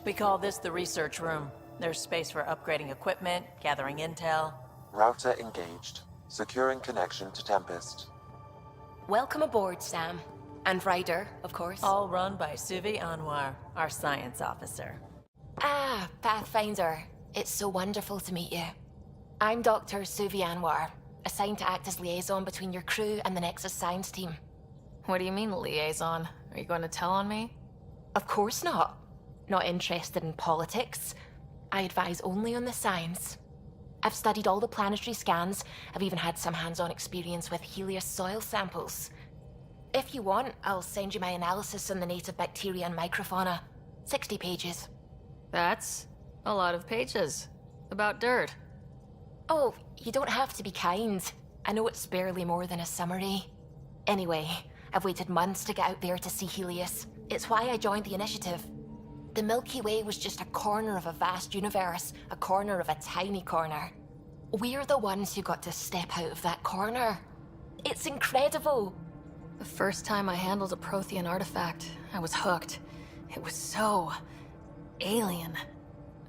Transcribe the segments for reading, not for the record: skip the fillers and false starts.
We call this the research room. There's space for upgrading equipment, gathering intel. Router engaged. Securing connection to Tempest. Welcome aboard, Sam. And Ryder, of course. All run by Suvi Anwar, our science officer. Ah, Pathfinder. It's so wonderful to meet you. I'm Dr. Suvi Anwar, assigned to act as liaison between your crew and the Nexus science team. What do you mean, liaison? Are you going to tell on me? Of course not. Not interested in politics. I advise only on the science. I've studied all the planetary scans. I've even had some hands-on experience with Helios soil samples. If you want, I'll send you my analysis on the native bacteria and microfauna. 60 pages. That's a lot of pages. About dirt. Oh, you don't have to be kind. I know it's barely more than a summary. Anyway, I've waited months to get out there to see Helios. It's why I joined the initiative. The Milky Way was just a corner of a vast universe, a corner of a tiny corner. We're the ones who got to step out of that corner. It's incredible. The first time I handled a Prothean artifact, I was hooked. It was so alien.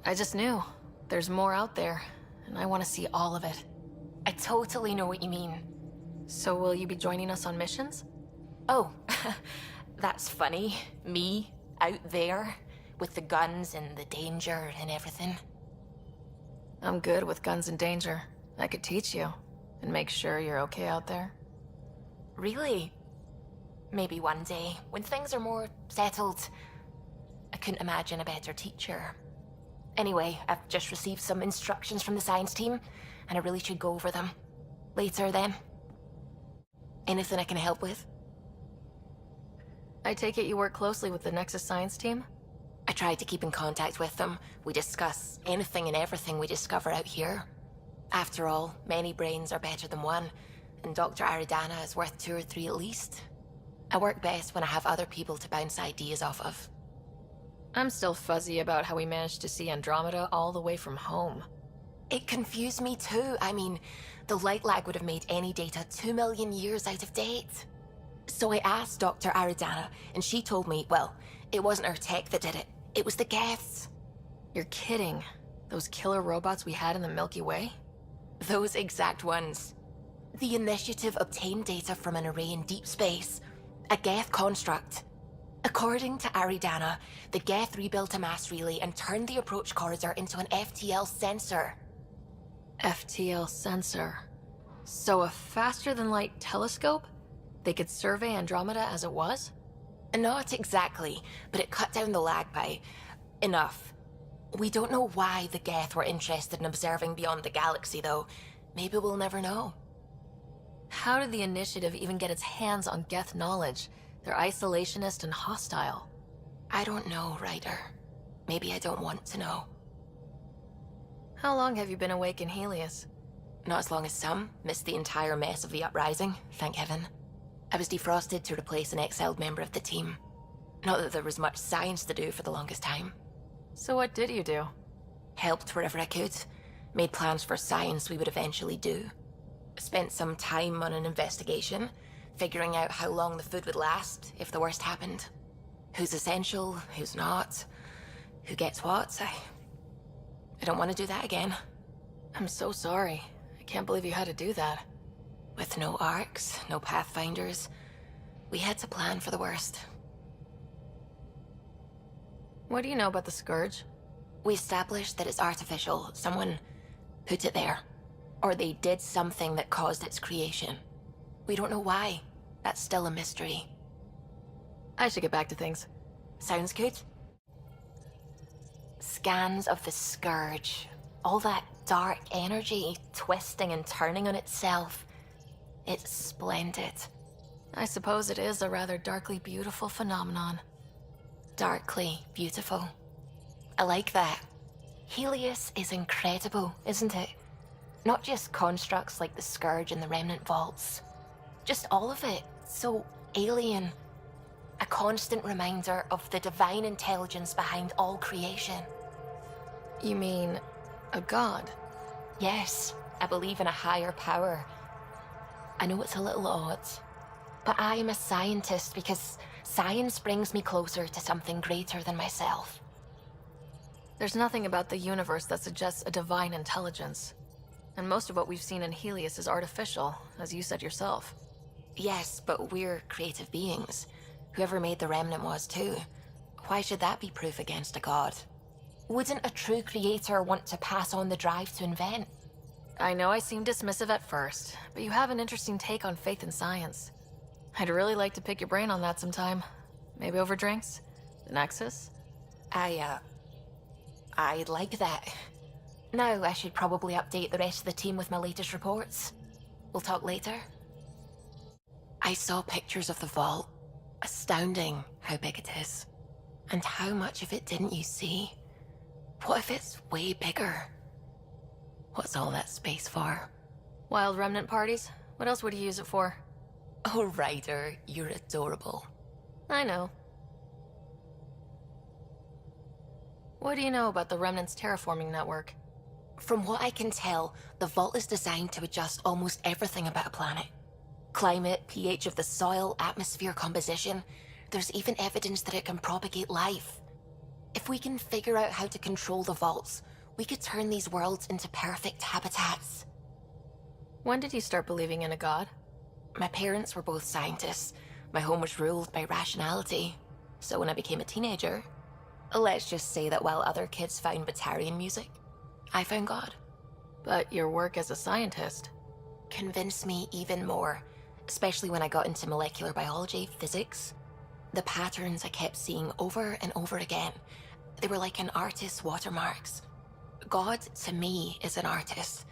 I just knew there's more out there, and I want to see all of it. I totally know what you mean. So will you be joining us on missions? Oh, that's funny. Me, out there, with the guns and the danger and everything. I'm good with guns and danger. I could teach you, and make sure you're okay out there. Really? Maybe one day, when things are more settled. I couldn't imagine a better teacher. Anyway, I've just received some instructions from the science team, and I really should go over them. Later, then. Anything I can help with? I take it you work closely with the Nexus science team? I try to keep in contact with them. We discuss anything and everything we discover out here. After all, many brains are better than one, and Dr. Aridana is worth 2 or 3 at least. I work best when I have other people to bounce ideas off of. I'm still fuzzy about how we managed to see Andromeda all the way from home. It confused me too. I mean, the light lag would have made any data 2 million years out of date. So I asked Dr. Aridana, and she told me, well, it wasn't her tech that did it. It was the Geths. You're kidding. Those killer robots we had in the Milky Way? Those exact ones. The initiative obtained data from an array in deep space, a Geth construct. According to Aridana, the Geth rebuilt a mass relay and turned the approach corridor into an FTL sensor. FTL sensor. So a faster-than-light telescope? They could survey Andromeda as it was? Not exactly, but it cut down the lag by enough. We don't know why the Geth were interested in observing beyond the galaxy, though. Maybe we'll never know. How did the Initiative even get its hands on Geth knowledge? They're isolationist and hostile. I don't know, Ryder. Maybe I don't want to know. How long have you been awake in Helios? Not as long as some. Missed the entire mess of the uprising, thank heaven. I was defrosted to replace an exiled member of the team. Not that there was much science to do for the longest time. So what did you do? Helped wherever I could. Made plans for science we would eventually do. Spent some time on an investigation, figuring out how long the food would last if the worst happened. Who's essential, who's not, who gets what. I don't want to do that again. I'm so sorry. I can't believe you had to do that. With no arcs, no pathfinders, we had to plan for the worst. What do you know about the Scourge? We established that it's artificial. Someone put it there. Or they did something that caused its creation. We don't know why. That's still a mystery. I should get back to things. Sounds good. Scans of the Scourge. All that dark energy twisting and turning on itself. It's splendid. I suppose it is a rather darkly beautiful phenomenon. Darkly beautiful. I like that. Helios is incredible, isn't it? Not just constructs like the Scourge and the Remnant Vaults. Just all of it. So alien. A constant reminder of the divine intelligence behind all creation. You mean a god? Yes, I believe in a higher power. I know it's a little odd, but I am a scientist because science brings me closer to something greater than myself. There's nothing about the universe that suggests a divine intelligence. And most of what we've seen in Helios is artificial, as you said yourself. Yes, but we're creative beings. Whoever made the remnant was too. Why should that be proof against a god? Wouldn't a true creator want to pass on the drive to invent? I know I seem dismissive at first, but you have an interesting take on faith and science. I'd really like to pick your brain on that sometime. Maybe over drinks? The Nexus? I'd like that. Now I should probably update the rest of the team with my latest reports. We'll talk later. I saw pictures of the vault. Astounding how big it is. And how much of it didn't you see? What if it's way bigger? What's all that space for? Wild remnant parties? What else would you use it for? Oh, Ryder, you're adorable. I know. What do you know about the Remnant's terraforming network? From what I can tell, the vault is designed to adjust almost everything about a planet. Climate, pH of the soil, atmosphere composition. There's even evidence that it can propagate life. If we can figure out how to control the vaults, we could turn these worlds into perfect habitats. When did you start believing in a god? My parents were both scientists. My home was ruled by rationality. So when I became a teenager, let's just say that while other kids found Batarian music, I found God. But your work as a scientist Convinced me even more, especially when I got into molecular biology, physics. The patterns I kept seeing over and over again, they were like an artist's watermarks. God, to me, is an artist,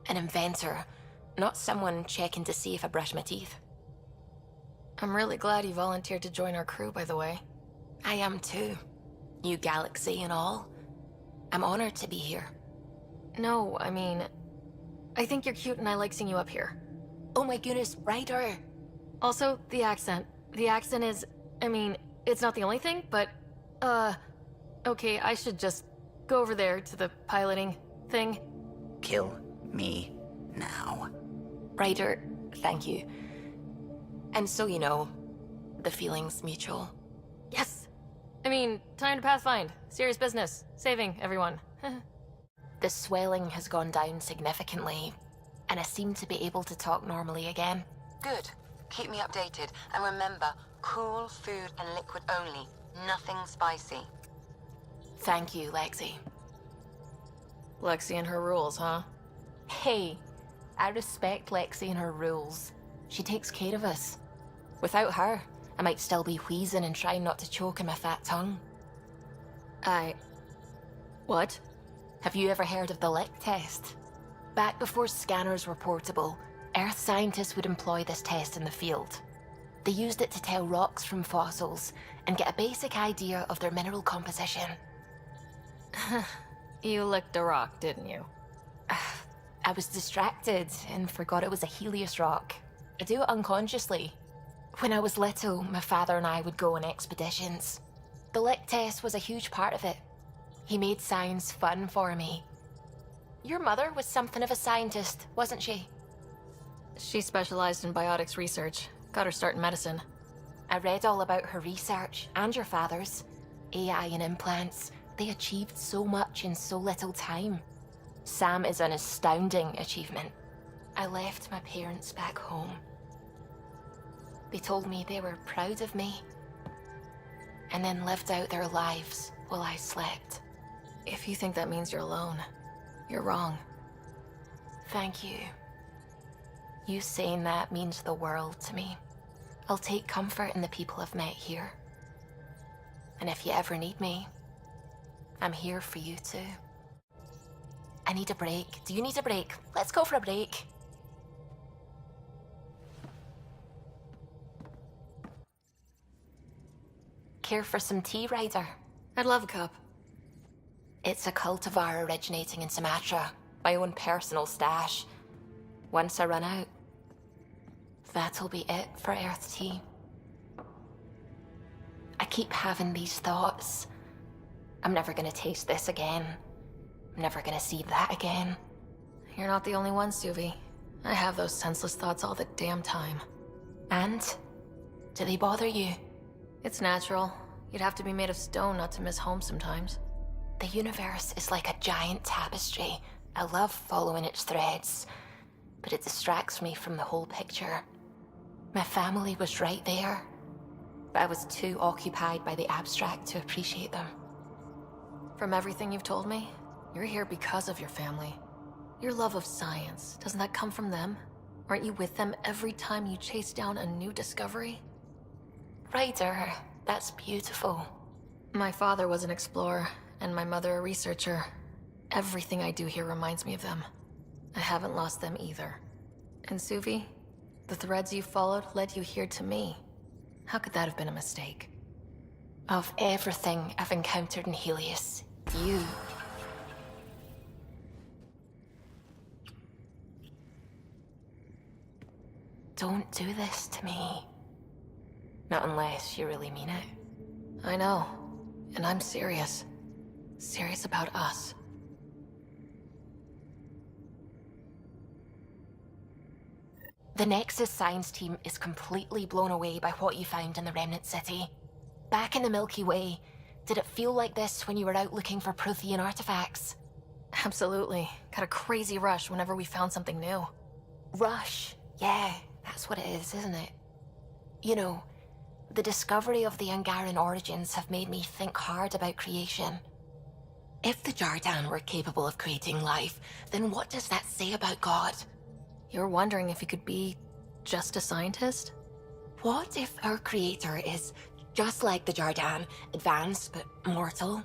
an inventor, not someone checking to see if I brush my teeth. I'm really glad you volunteered to join our crew, by the way. I am too. New galaxy and all. I'm honored to be here. No, I mean, I think you're cute and I like seeing you up here. Oh my goodness, Ryder! Also, the accent. The accent is, I mean, it's not the only thing, but, okay, I should just go over there to the piloting thing. Kill me now. Ryder, thank you. And so you know, the feeling's mutual. Yes! I mean, time to pathfind. Serious business. Saving everyone. The swelling has gone down significantly, and I seem to be able to talk normally again. Good. Keep me updated. And remember, cool food and liquid only. Nothing spicy. Thank you, Lexi. Lexi and her rules, huh? Hey, I respect Lexi and her rules. She takes care of us. Without her, I might still be wheezing and trying not to choke on my fat tongue. What? Have you ever heard of the lick test? Back before scanners were portable, Earth scientists would employ this test in the field. They used it to tell rocks from fossils and get a basic idea of their mineral composition. You licked a rock, didn't you? I was distracted and forgot it was a Helios rock. I do it unconsciously. When I was little, my father and I would go on expeditions. The lick test was a huge part of it. He made science fun for me. Your mother was something of a scientist, wasn't she? She specialized in biotics research. Got her start in medicine. I read all about her research, and your father's. AI and implants. They achieved so much in so little time. Sam is an astounding achievement. I left my parents back home. They told me they were proud of me, and then lived out their lives while I slept. If you think that means you're alone, you're wrong. Thank you. You saying that means the world to me. I'll take comfort in the people I've met here. And if you ever need me, I'm here for you too. I need a break. Do you need a break? Let's go for a break. Care for some tea, Ryder? I'd love a cup. It's a cultivar originating in Sumatra. My own personal stash. Once I run out, that'll be it for Earth tea. I keep having these thoughts. I'm never gonna taste this again. I'm never gonna see that again. You're not the only one, Suvi. I have those senseless thoughts all the damn time. And? Do they bother you? It's natural. You'd have to be made of stone not to miss home sometimes. The universe is like a giant tapestry. I love following its threads, but it distracts me from the whole picture. My family was right there, but I was too occupied by the abstract to appreciate them. From everything you've told me, you're here because of your family. Your love of science, doesn't that come from them? Aren't you with them every time you chase down a new discovery? Ryder, that's beautiful. My father was an explorer, and my mother a researcher. Everything I do here reminds me of them. I haven't lost them either. And Suvi, the threads you followed led you here to me. How could that have been a mistake? Of everything I've encountered in Helios, you. Don't do this to me. Not unless you really mean it. I know, and I'm serious. Serious about us. The Nexus science team is completely blown away by what you found in the Remnant City. Back in the Milky Way, did it feel like this when you were out looking for Prothean artifacts? Absolutely. Got a crazy rush whenever we found something new. Rush. Yeah, that's what it is, isn't it? You know, the discovery of the Angaran origins have made me think hard about creation. If the Jardan were capable of creating life, then what does that say about God? You're wondering if he could be just a scientist? What if our creator is just like the Jardan, advanced but mortal,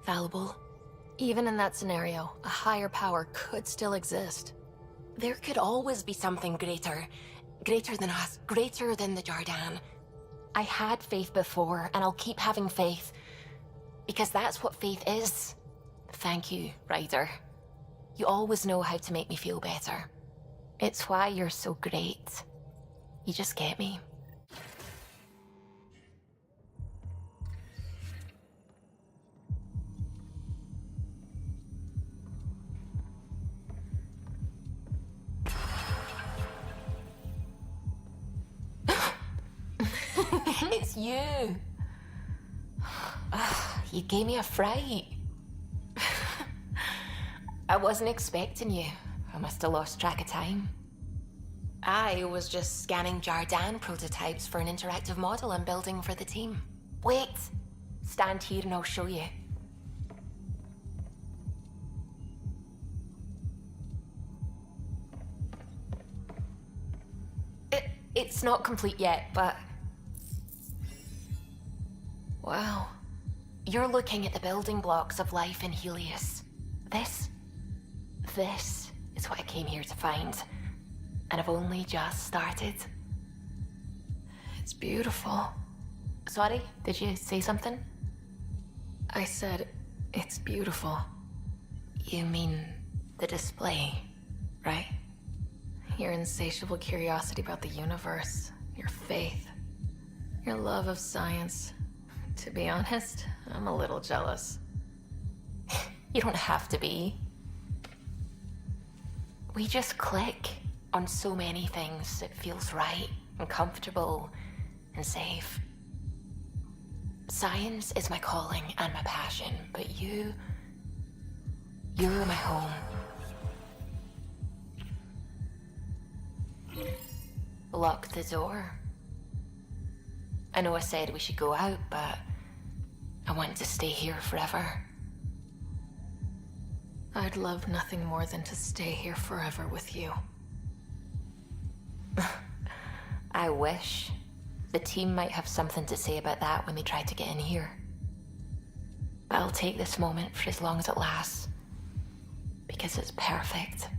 fallible? Even in that scenario, a higher power could still exist. There could always be something greater. Greater than us, greater than the Jardan. I had faith before, and I'll keep having faith. Because that's what faith is. Thank you, Ryder. You always know how to make me feel better. It's why you're so great. You just get me. It's you. You gave me a fright. I wasn't expecting you. I must have lost track of time. I was just scanning Jardan prototypes for an interactive model I'm building for the team. Wait. Stand here and I'll show you. It's not complete yet, but... Wow. You're looking at the building blocks of life in Helios. This is what I came here to find. And I've only just started. It's beautiful. Sorry, did you say something? I said, it's beautiful. You mean the display, right? Your insatiable curiosity about the universe, your faith, your love of science. To be honest, I'm a little jealous. You don't have to be. We just click on so many things. It feels right and comfortable and safe. Science is my calling and my passion, but you're my home. Lock the door. I know I said we should go out, but I want to stay here forever. I'd love nothing more than to stay here forever with you. I wish. The team might have something to say about that when they try to get in here. But I'll take this moment for as long as it lasts. Because it's perfect.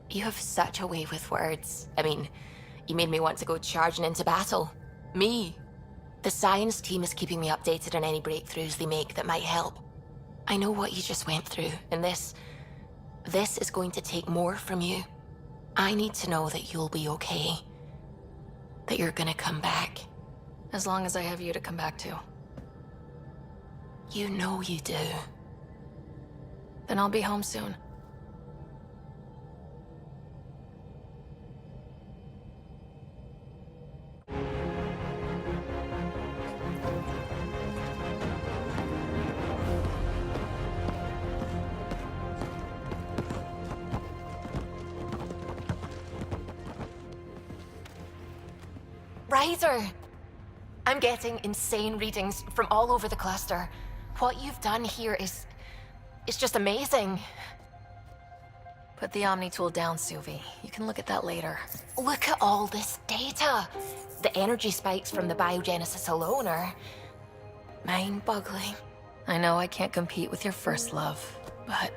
You have such a way with words. I mean, you made me want to go charging into battle. Me. The science team is keeping me updated on any breakthroughs they make that might help. I know what you just went through, and this is going to take more from you. I need to know that you'll be okay. that you're gonna come back. As long as I have you to come back to. You know you do. Then I'll be home soon. Ryder! I'm getting insane readings from all over the cluster. What you've done here is... it's just amazing. Put the Omni tool down, Suvi. You can look at that later. Look at all this data. The energy spikes from the biogenesis alone are... mind-boggling. I know I can't compete with your first love, but...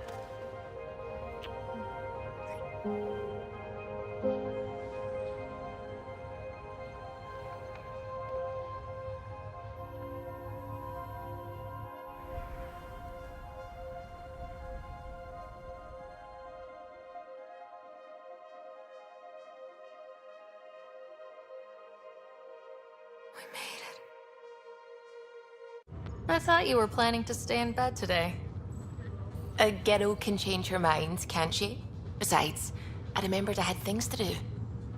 I thought you were planning to stay in bed today. A girl can change her mind, can't she? Besides, I remembered I had things to do.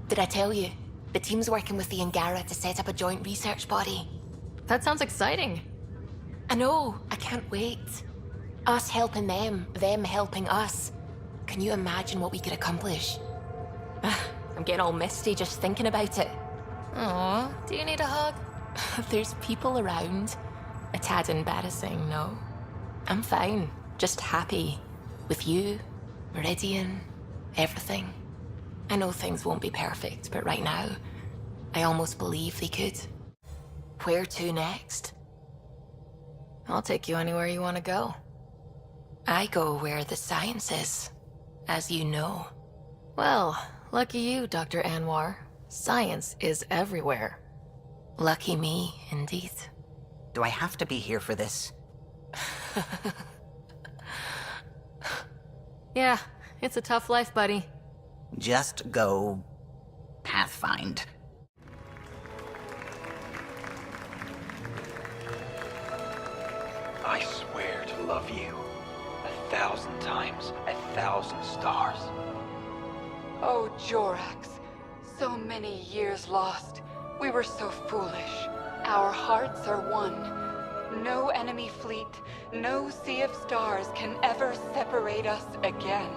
Did I tell you? The team's working with the Angara to set up a joint research body. That sounds exciting. I know, I can't wait. Us helping them helping us. Can you imagine what we could accomplish? I'm getting all misty just thinking about it. Aw, do you need a hug? There's people around. A tad embarrassing, no? I'm fine, just happy. With you, Meridian, everything. I know things won't be perfect, but right now, I almost believe they could. Where to next? I'll take you anywhere you want to go. I go where the science is, as you know. Well, lucky you, Dr. Anwar. Science is everywhere. Lucky me, indeed. Do I have to be here for this? Yeah, it's a tough life, buddy. Just go... pathfind. I swear to love you 1,000 times, 1,000 stars. Oh, Jorax. So many years lost. We were so foolish. Our hearts are one. No enemy fleet, no sea of stars can ever separate us again.